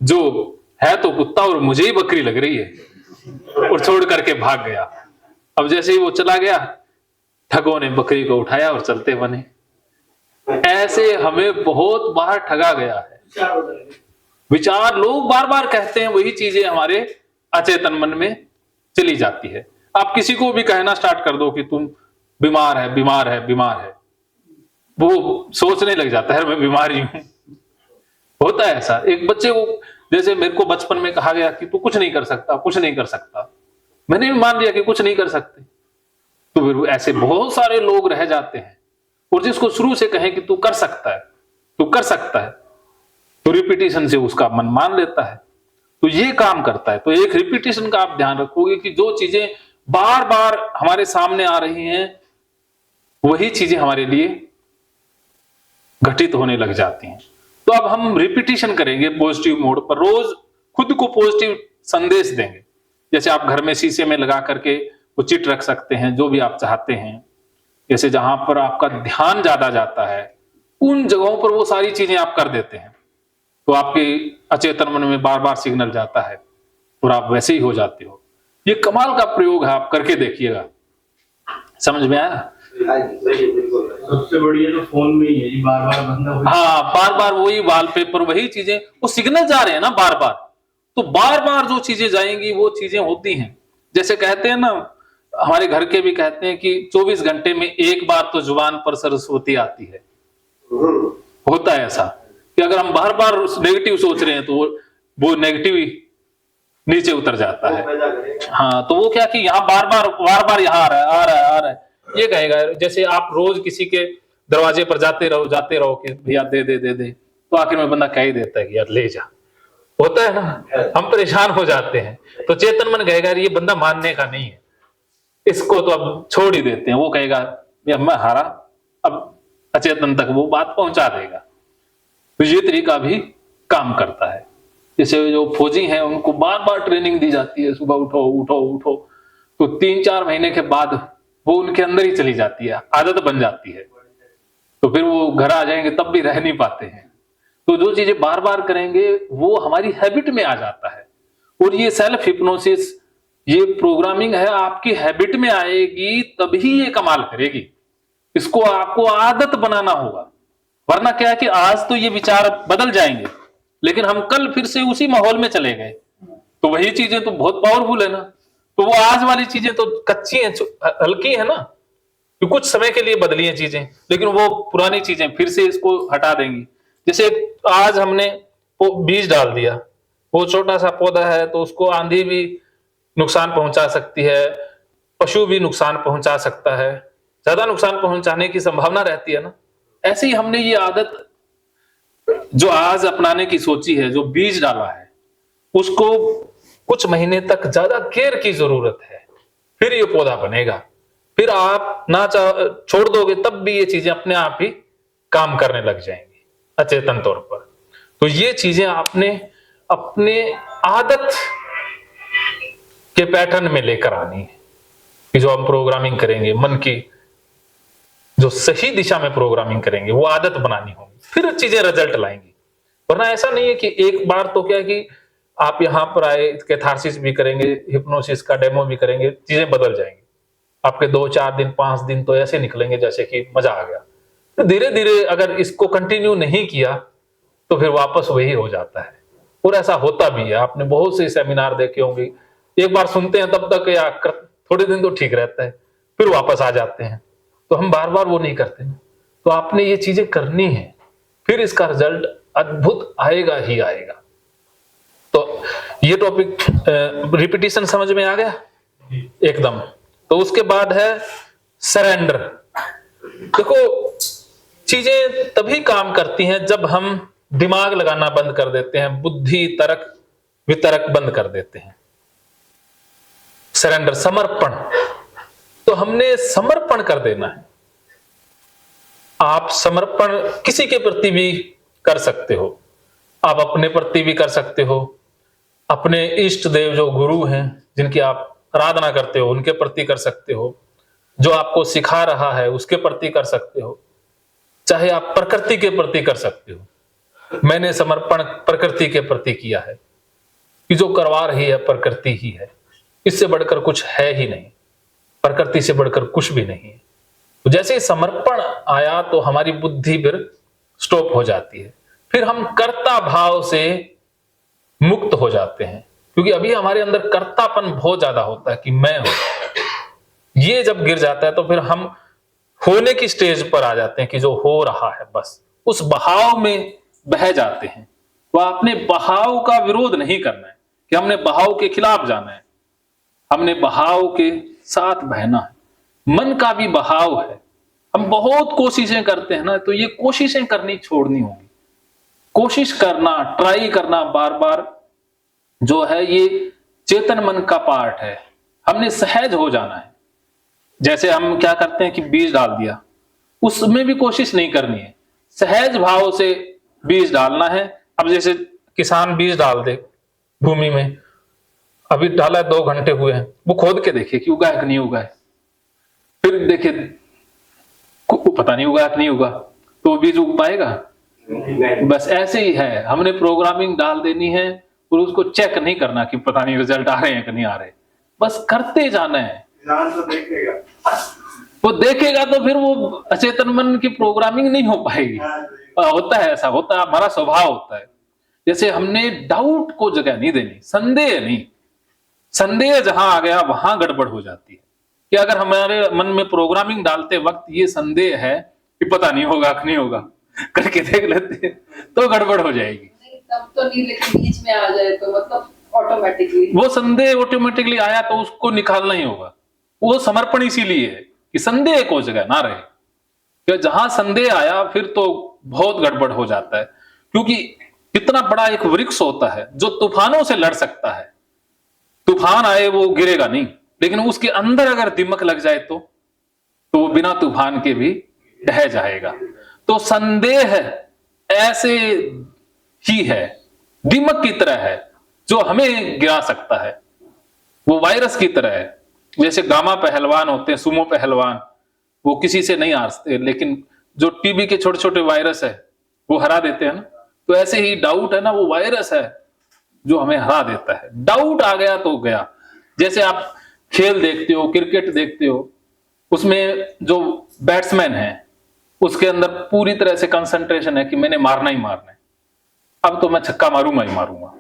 जो है तो कुत्ता और मुझे ही बकरी लग रही है, और छोड़ करके भाग गया। अब जैसे ही वो चला गया, ठगों ने बकरी को उठाया और चलते बने। ऐसे हमें बहुत बार ठगा गया है। विचार लोग बार बार कहते हैं, वही चीजें हमारे अचेतन मन में चली जाती है। आप किसी को भी कहना स्टार्ट कर दो कि तुम बीमार है, बीमार है, बीमार है, वो सोचने लग जाता है मैं बीमारी हूं। होता है ऐसा। एक बच्चे को, जैसे मेरे को बचपन में कहा गया कि तू कुछ नहीं कर सकता, कुछ नहीं कर सकता, मैंने भी मान लिया कि कुछ नहीं कर सकते। तो फिर ऐसे बहुत सारे लोग रह जाते हैं, और जिसको शुरू से कहें कि तू कर सकता है, तू कर सकता है, तो रिपीटिशन से उसका मन मान लेता है। तो ये काम करता है। तो एक रिपीटिशन का आप ध्यान रखोगे कि जो चीजें बार बार हमारे सामने आ रही हैं, वही चीजें हमारे लिए घटित होने लग जाती हैं। तो अब हम रिपीटिशन करेंगे पॉजिटिव मोड पर, रोज खुद को पॉजिटिव संदेश देंगे। जैसे आप घर में शीशे में लगा करके वो चिट रख सकते हैं, जो भी आप चाहते हैं। जैसे जहां पर आपका ध्यान ज्यादा जाता है, उन जगहों पर वो सारी चीजें आप कर देते हैं, तो आपके अचेतन मन में बार बार सिग्नल जाता है और आप वैसे ही हो जाते हो। ये कमाल का प्रयोग है, आप करके देखिएगा। समझ में आया? सबसे बढ़िया तो फोन में ही है, बार बार बंद हो। हाँ, बार बार वही वॉलपेपर, वही चीजें, वो सिग्नल जा रहे हैं ना बार बार, तो बार बार जो चीजें जाएंगी वो चीजें होती हैं। जैसे कहते हैं ना, हमारे घर के भी कहते हैं कि 24 घंटे में एक बार तो जुबान पर सरस्वती आती है। होता है ऐसा कि अगर हम बार बार नेगेटिव सोच रहे हैं तो वो नेगेटिव नीचे उतर जाता है। हाँ, तो वो क्या कि यहाँ बार बार यहाँ आ रहा है, आ रहा है, आ रहा है, ये कहेगा। जैसे आप रोज किसी के दरवाजे पर जाते रहो कि भैया दे दे दे दे, तो आखिर में बंदा कह ही देता है कि यार ले जा। होता है ना, हम परेशान हो जाते हैं। तो चेतन मन कहेगा ये बंदा मानने का नहीं है, इसको तो अब छोड़ ही देते हैं। वो कहेगा मैं हारा, अब अचेतन तक वो बात पहुंचा देगा। तो ये तरीका भी काम करता है। जैसे जो फौजी हैं, उनको बार बार ट्रेनिंग दी जाती है, सुबह उठो उठो उठो, तो 3-4 महीने के बाद वो उनके अंदर ही चली जाती है, आदत बन जाती है। तो फिर वो घर आ जाएंगे तब भी रह नहीं पाते हैं। तो जो चीजें बार बार करेंगे वो हमारी हैबिट में आ जाता है। और ये सेल्फ हिप्नोसिस, ये प्रोग्रामिंग है, आपकी हैबिट में आएगी तभी ये कमाल करेगी। इसको आपको आदत बनाना होगा, वरना क्या है कि आज तो ये विचार बदल जाएंगे, लेकिन हम कल फिर से उसी माहौल में चले गए, तो वही चीजें तो बहुत पावरफुल है ना। तो वो आज वाली चीजें तो कच्ची हैं, हल्की है ना, तो कुछ समय के लिए बदली हैं चीजें, लेकिन वो पुरानी चीजें फिर से इसको हटा देंगी। जैसे आज हमने वो बीज डाल दिया, वो छोटा सा पौधा है, तो उसको आंधी भी नुकसान पहुंचा सकती है, पशु भी नुकसान पहुंचा सकता है, ज्यादा नुकसान पहुंचाने की संभावना रहती है ना। ऐसे ही हमने ये आदत जो आज अपनाने की सोची है, जो बीज डाला है, उसको कुछ महीने तक ज्यादा केयर की जरूरत है, फिर ये पौधा बनेगा। फिर आप ना छोड़ दोगे तब भी ये चीजें अपने आप ही काम करने लग जाएंगी अचेतन तौर पर। तो ये चीजें आपने अपने आदत के पैटर्न में लेकर आनी है कि जो हम प्रोग्रामिंग करेंगे मन की, जो सही दिशा में प्रोग्रामिंग करेंगे, वो आदत बनानी होगी, फिर चीजें रिजल्ट लाएंगी। वरना ऐसा नहीं है कि एक बार तो क्या कि आप यहां पर आए, कैथारसिस भी करेंगे, हिप्नोसिस का डेमो भी करेंगे, चीजें बदल जाएंगी। आपके 2-4 दिन 5 दिन तो ऐसे निकलेंगे जैसे कि मजा आ गया। तो धीरे धीरे अगर इसको कंटिन्यू नहीं किया तो फिर वापस वही हो जाता है। और ऐसा होता भी है, आपने बहुत से सेमिनार देखे होंगे, एक बार सुनते हैं तब तक या थोड़े दिन तो ठीक रहता है, फिर वापस आ जाते हैं। तो हम बार बार वो नहीं करते ना। तो आपने ये चीजें करनी है, फिर इसका रिजल्ट अद्भुत आएगा ही आएगा। तो ये टॉपिक रिपीटिशन समझ में आ गया एकदम। तो उसके बाद है सरेंडर। देखो, चीजें तभी काम करती हैं जब हम दिमाग लगाना बंद कर देते हैं, बुद्धि तर्क वितर्क बंद कर देते हैं। सरेंडर, समर्पण। तो हमने समर्पण कर देना है। आप समर्पण किसी के प्रति भी कर सकते हो, आप अपने प्रति भी कर सकते हो, अपने इष्ट देव जो गुरु हैं जिनकी आप आराधना करते हो उनके प्रति कर सकते हो, जो आपको सिखा रहा है उसके प्रति कर सकते हो, चाहे आप प्रकृति के प्रति कर सकते हो। मैंने समर्पण प्रकृति के प्रति किया है कि जो करवा रही है प्रकृति ही है, इससे बढ़कर कुछ है ही नहीं, प्रकृति से बढ़कर कुछ भी नहीं है। तो जैसे ही समर्पण आया तो हमारी बुद्धि फिर स्टॉप हो जाती है, फिर हम कर्ता भाव से मुक्त हो जाते हैं, क्योंकि अभी हमारे अंदर कर्तापन बहुत ज्यादा होता है कि मैं हूं। ये जब गिर जाता है तो फिर हम होने की स्टेज पर आ जाते हैं कि जो हो रहा है बस उस बहाव में बह जाते हैं। तो आपने बहाव का विरोध नहीं करना है कि हमने बहाव के खिलाफ जाना है, हमने बहाव के साथ बहना है। मन का भी बहाव है, हम बहुत कोशिशें करते हैं ना, तो ये कोशिशें करनी छोड़नी होगी। कोशिश करना, ट्राई करना बार बार जो है ये चेतन मन का पार्ट है। हमने सहज हो जाना है। जैसे हम क्या करते हैं कि बीज डाल दिया, उसमें भी कोशिश नहीं करनी है, सहज भाव से बीज डालना है। अब जैसे किसान बीज डाल दे भूमि में, अभी डाला 2 घंटे हुए हैं, वो खोद के देखे कि उगा है कि नहीं उगा है, फिर देखे पता नहीं उगा कि नहीं उगा, तो वो बीज उग पाएगा? बस ऐसे ही है, हमने प्रोग्रामिंग डाल देनी है और उसको चेक नहीं करना कि पता नहीं रिजल्ट आ रहे हैं कि नहीं आ रहे, बस करते जाना है। तो देखेगा, वो देखेगा तो फिर वो अचेतन मन की प्रोग्रामिंग नहीं हो पाएगी। होता है, ऐसा होता है, हमारा स्वभाव होता है। जैसे हमने डाउट को जगह नहीं देनी, संदेह नहीं। संदेह जहां आ गया वहां गड़बड़ हो जाती है कि अगर हमारे मन में प्रोग्रामिंग डालते वक्त ये संदेह है कि पता नहीं होगा कि नहीं होगा, करके देख लेते तो गड़बड़ हो जाएगी। तब तो नहीं, लेकिन बीच में आ जाए तो मतलब ऑटोमेटिकली वो संदेह ऑटोमेटिकली आया तो उसको निकालना ही होगा। वो समर्पण इसीलिए है कि संदेह को जगह ना रहे, कि जहां संदेह आया फिर तो बहुत गड़बड़ हो जाता है। क्योंकि कितना बड़ा एक वृक्ष होता है जो तूफानों से लड़ सकता है, तूफान आए वो गिरेगा नहीं, लेकिन उसके अंदर अगर दीमक लग जाए तो वो बिना तूफान के भी ढह जाएगा। तो संदेह ऐसे ही है, दीमक की तरह है जो हमें गिरा सकता है। वो वायरस की तरह है। जैसे गामा पहलवान होते हैं, सुमो पहलवान, वो किसी से नहीं हारते, लेकिन जो टीबी के छोटे छोटे वायरस है वो हरा देते हैं ना। तो ऐसे ही डाउट है ना, वो वायरस है जो हमें हरा देता है। डाउट आ गया तो गया। जैसे आप खेल देखते हो, क्रिकेट देखते हो, उसमें जो बैट्समैन है उसके अंदर पूरी तरह से कंसंट्रेशन है कि मैंने मारना ही मारना है, अब तो मैं छक्का मारूंगा ही मारूंगा,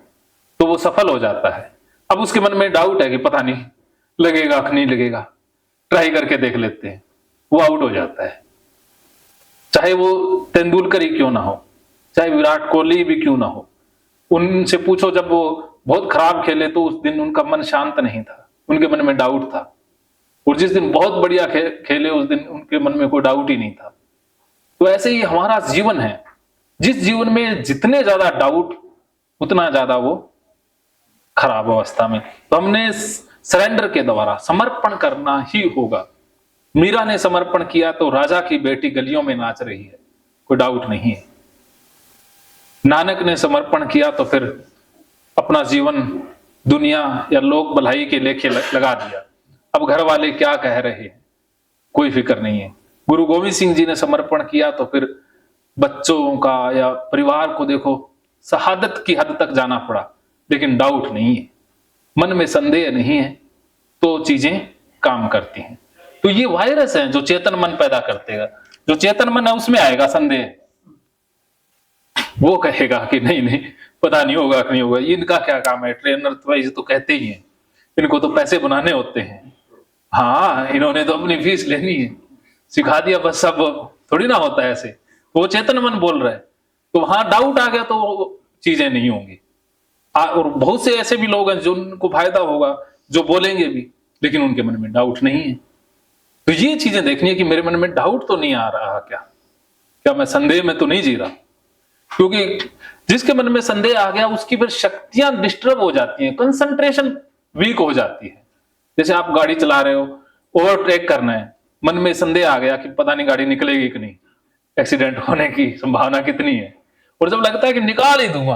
तो वो सफल हो जाता है। अब उसके मन में डाउट है कि पता नहीं लगेगा कि नहीं लगेगा, ट्राई करके देख लेते हैं, वो आउट हो जाता है। चाहे वो तेंदुलकर ही क्यों ना हो, चाहे विराट कोहली भी क्यों ना हो, उनसे पूछो जब वो बहुत खराब खेले तो उस दिन उनका मन शांत नहीं था, उनके मन में डाउट था। और जिस दिन बहुत बढ़िया खेले उस दिन उनके मन में कोई डाउट ही नहीं था। तो ऐसे ही हमारा जीवन है, जिस जीवन में जितने ज्यादा डाउट उतना ज्यादा वो खराब अवस्था में। तो हमने सरेंडर के द्वारा समर्पण करना ही होगा। मीरा ने समर्पण किया तो राजा की बेटी गलियों में नाच रही है, कोई डाउट नहीं है। नानक ने समर्पण किया तो फिर अपना जीवन दुनिया या लोक भलाई के लेखे लगा दिया। अब घर वाले क्या कह रहे हैं कोई फिक्र नहीं है। गुरु गोविंद सिंह जी ने समर्पण किया तो फिर बच्चों का या परिवार को देखो शहादत की हद तक जाना पड़ा, लेकिन डाउट नहीं है, मन में संदेह नहीं है, तो चीजें काम करती हैं। तो ये वायरस है जो चेतन मन पैदा करतेगा। जो चेतन मन है उसमें आएगा संदेह, वो कहेगा कि नहीं नहीं पता नहीं होगा कि नहीं होगा, इनका क्या काम है, ट्रेनर तो कहते ही हैं, इनको तो पैसे बनाने होते हैं, हाँ इन्होंने तो अपनी फीस लेनी है, सिखा दिया बस, सब थोड़ी ना होता है ऐसे। वो चेतन मन बोल रहा है, तो वहां डाउट आ गया तो चीजें नहीं होंगी। और बहुत से ऐसे भी लोग हैं जो उनको फायदा होगा, जो बोलेंगे भी, लेकिन उनके मन में डाउट नहीं है। तो ये चीजें देखनी है कि मेरे मन में डाउट तो नहीं आ रहा, क्या मैं संदेह में तो नहीं जी रहा। क्योंकि जिसके मन में संदेह आ गया उसकी फिर शक्तियां डिस्टर्ब हो जाती हैं, कंसंट्रेशन वीक हो जाती है। जैसे आप गाड़ी चला रहे हो, ओवरटेक करना है, मन में संदेह आ गया कि पता नहीं गाड़ी निकलेगी कि नहीं, एक्सीडेंट होने की संभावना कितनी है, और जब लगता है कि निकाल ही दूंगा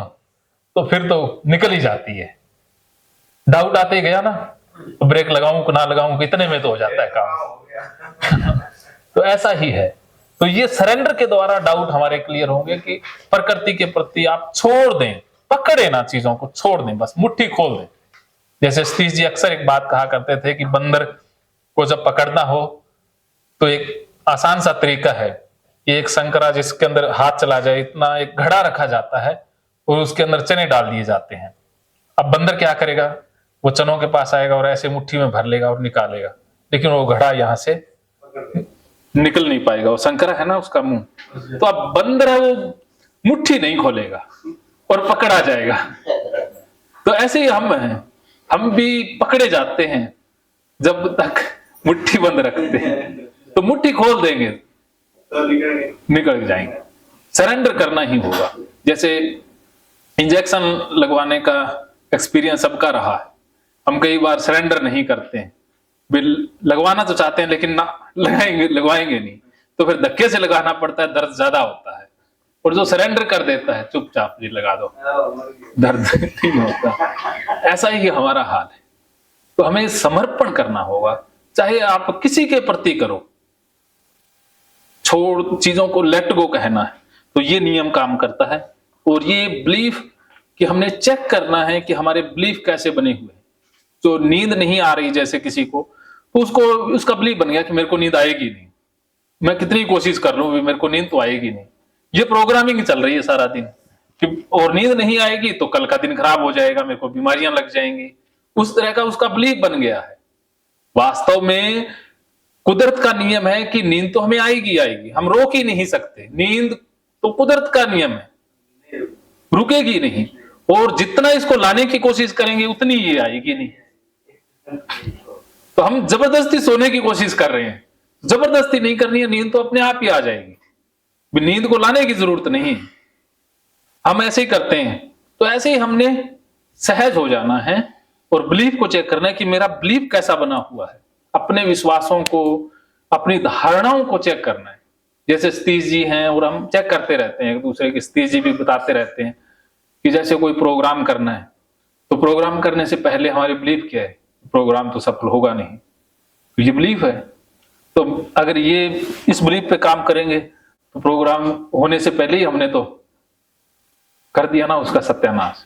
तो फिर तो निकल ही जाती है। डाउट आते ही गया ना, तो ब्रेक लगाऊं कि ना लगाऊं, कितने में तो हो जाता है काम। तो ऐसा ही है, तो ये सरेंडर के द्वारा डाउट हमारे क्लियर होंगे कि प्रकृति के प्रति आप छोड़ दें, पकड़े ना चीजों को, छोड़ दें, बस मुट्ठी खोल दें। जैसे सतीश जी अक्सर एक बात कहा करते थे कि बंदर को जब पकड़ना हो तो एक आसान सा तरीका है कि एक संकरा जिसके अंदर हाथ चला जाए इतना एक घड़ा रखा जाता है और उसके अंदर चने डाल दिए जाते हैं। अब बंदर क्या करेगा, वो चनों के पास आएगा और ऐसे मुट्ठी में भर लेगा और निकालेगा, लेकिन वो घड़ा यहां से निकल नहीं पाएगा। वो संकरा है ना उसका मुंह, तो अब बंदर है वो मुट्ठी नहीं खोलेगा और पकड़ा जाएगा। तो ऐसे ही हम हैं, हम भी पकड़े जाते हैं जब तक मुट्ठी बंद रखते हैं। तो मुट्ठी खोल देंगे तो निकल जाएंगे। सरेंडर करना ही होगा। जैसे इंजेक्शन लगवाने का एक्सपीरियंस सबका रहा है, हम कई बार सरेंडर नहीं करते हैं, लगवाना तो चाहते हैं लेकिन ना लगवाएंगे नहीं, तो फिर धक्के से लगाना पड़ता है, दर्द ज्यादा होता है। और जो सरेंडर कर देता है चुपचाप जी लगा दो, दर्द नहीं होता। ऐसा ही हमारा हाल है। तो हमें समर्पण करना होगा, चाहे आप किसी के प्रति करो, छोड़ चीजों को लेट गो कहना है। तो ये नियम काम करता है। और ये बिलीफ कि हमने चेक करना है कि हमारे बिलीफ कैसे बने हुए हैं। जो नींद नहीं आ रही जैसे किसी को, तो उसको उसका बिलीफ बन गया कि मेरे को नींद आएगी नहीं, मैं कितनी कोशिश कर लूं मेरे को नींद तो आएगी नहीं। ये प्रोग्रामिंग चल रही है सारा दिन कि और नींद नहीं आएगी तो कल का दिन खराब हो जाएगा, मेरे को बीमारियां लग जाएंगी। उस तरह का उसका बिलीफ बन गया है। वास्तव में कुदरत का नियम है कि नींद तो हमें आएगी आएगी, हम रोक ही नहीं सकते। नींद तो कुदरत का नियम है, रुकेगी नहीं। और जितना इसको लाने की कोशिश करेंगे उतनी ये आएगी नहीं। तो हम जबरदस्ती सोने की कोशिश कर रहे हैं, जबरदस्ती नहीं करनी है, नींद तो अपने आप ही आ जाएगी। नींद को लाने की जरूरत नहीं है, हम ऐसे ही करते हैं। तो ऐसे ही हमने सहज हो जाना है और बिलीफ को चेक करना है कि मेरा बिलीफ कैसा बना हुआ है। अपने विश्वासों को, अपनी धारणाओं को चेक करना है। जैसे सतीश जी हैं और हम चेक करते रहते हैं एक दूसरे की, सतीश जी भी बताते रहते हैं कि जैसे कोई प्रोग्राम करना है तो प्रोग्राम करने से पहले हमारी बिलीफ क्या है, प्रोग्राम तो सफल होगा नहीं, तो ये बिलीफ है। तो अगर ये इस बिलीफ पे काम करेंगे तो प्रोग्राम होने से पहले ही हमने तो कर दिया ना उसका सत्यानाश।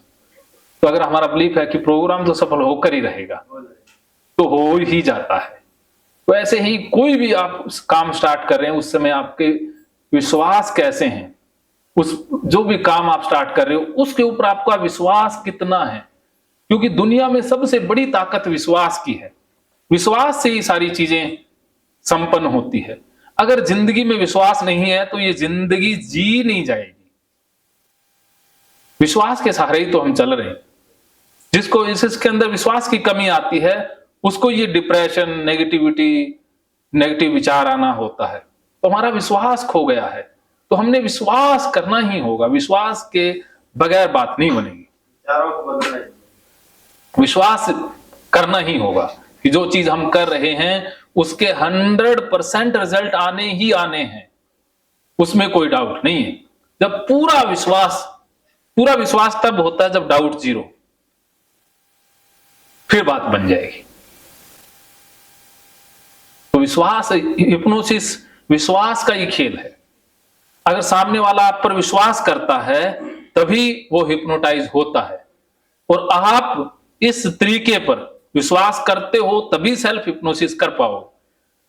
तो अगर हमारा बिलीफ है कि प्रोग्राम तो सफल होकर ही रहेगा तो हो ही जाता है। तो ऐसे ही कोई भी आप काम स्टार्ट कर रहे हैं उस समय आपके विश्वास कैसे हैं, उस जो भी काम आप स्टार्ट कर रहे हो उसके ऊपर आपका विश्वास कितना है। क्योंकि दुनिया में सबसे बड़ी ताकत विश्वास की है। विश्वास से ही सारी चीजें संपन्न होती है। अगर जिंदगी में विश्वास नहीं है तो ये जिंदगी जी नहीं जाएगी। विश्वास के सहारे ही तो हम चल रहे हैं। जिसको इसके अंदर विश्वास की कमी आती है उसको ये डिप्रेशन, नेगेटिविटी, नेगेटिव विचार आना होता है। तो हमारा विश्वास खो गया है। तो हमने विश्वास करना ही होगा, विश्वास के बगैर बात नहीं बनेगी। विश्वास करना ही होगा कि जो चीज हम कर रहे हैं उसके 100% रिजल्ट आने ही आने हैं, उसमें कोई डाउट नहीं है। जब पूरा विश्वास तब होता है जब डाउट जीरो, फिर बात बन जाएगी। तो विश्वास, हिप्नोसिस विश्वास का ही खेल है। अगर सामने वाला आप पर विश्वास करता है तभी वो हिप्नोटाइज होता है। और आप इस तरीके पर विश्वास करते हो तभी सेल्फ हिप्नोसिस कर पाओ।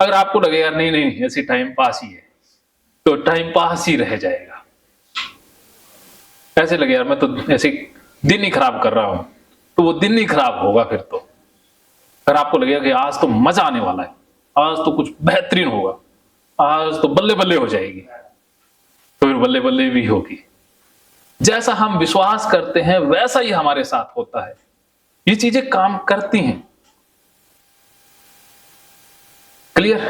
अगर आपको लगेगा नहीं नहीं ऐसे टाइम पास ही है तो टाइम पास ही रह जाएगा। ऐसे लगे यार मैं तो ऐसे दिन ही खराब कर रहा हूं तो वो दिन ही खराब होगा फिर तो। अगर आपको लगेगा कि आज तो मजा आने वाला है, आज तो कुछ बेहतरीन होगा, आज तो बल्ले बल्ले हो जाएगी, तो फिर बल्ले बल्ले भी होगी। जैसा हम विश्वास करते हैं वैसा ही हमारे साथ होता है। ये चीजें काम करती हैं। क्लियर?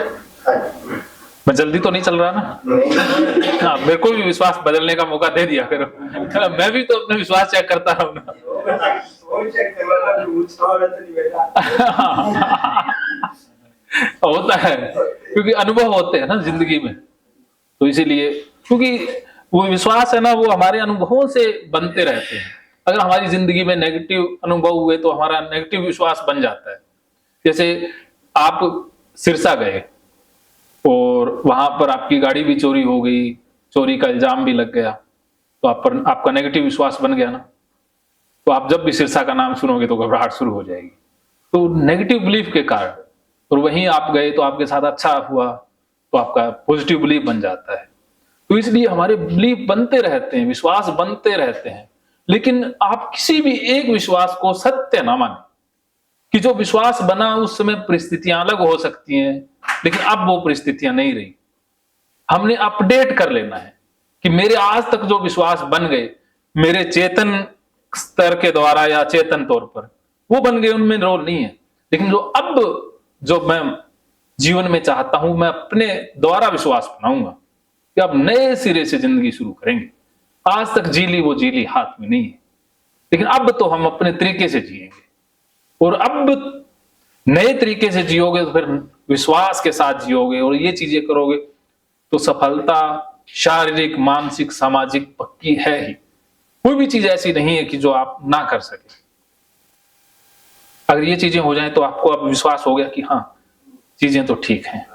मैं जल्दी तो नहीं चल रहा ना? हाँ, मेरे को भी विश्वास बदलने का मौका दे दिया करो। मैं भी तो अपने विश्वास चेक करता रहूं ना। होता है क्योंकि अनुभव होते हैं ना जिंदगी में, तो इसीलिए क्योंकि वो विश्वास है ना वो हमारे अनुभवों से बनते रहते हैं। अगर हमारी जिंदगी में नेगेटिव अनुभव हुए तो हमारा नेगेटिव विश्वास बन जाता है। जैसे आप सिरसा गए और वहां पर आपकी गाड़ी भी चोरी हो गई, चोरी का इल्जाम भी लग गया, तो आप पर आपका नेगेटिव विश्वास बन गया ना, तो आप जब भी सिरसा का नाम सुनोगे तो घबराहट शुरू हो जाएगी। तो नेगेटिव बिलीफ के कारण, और वहीं आप गए तो आपके साथ अच्छा हुआ तो आपका पॉजिटिव बिलीफ बन जाता है। तो इसलिए हमारे बिलीफ बनते रहते हैं, विश्वास बनते रहते हैं, लेकिन आप किसी भी एक विश्वास को सत्य ना माने कि जो विश्वास बना उस समय परिस्थितियां अलग हो सकती हैं, लेकिन अब वो परिस्थितियां नहीं रही। हमने अपडेट कर लेना है कि मेरे आज तक जो विश्वास बन गए मेरे चेतन स्तर के द्वारा या चेतन तौर पर वो बन गए, उनमें रोल नहीं है। लेकिन जो मैं जीवन में चाहता हूं, मैं अपने द्वारा विश्वास बनाऊंगा कि अब नए सिरे से जिंदगी शुरू करेंगे। आज तक जी ली वो जी ली हाथ में नहीं है, लेकिन अब तो हम अपने तरीके से जिएंगे, और अब नए तरीके से जियोगे तो फिर विश्वास के साथ जियोगे और ये चीजें करोगे तो सफलता शारीरिक, मानसिक, सामाजिक पक्की है ही। कोई भी चीज ऐसी नहीं है कि जो आप ना कर सके। अगर ये चीजें हो जाएं तो आपको अब विश्वास हो गया कि हाँ, चीजें तो ठीक हैं।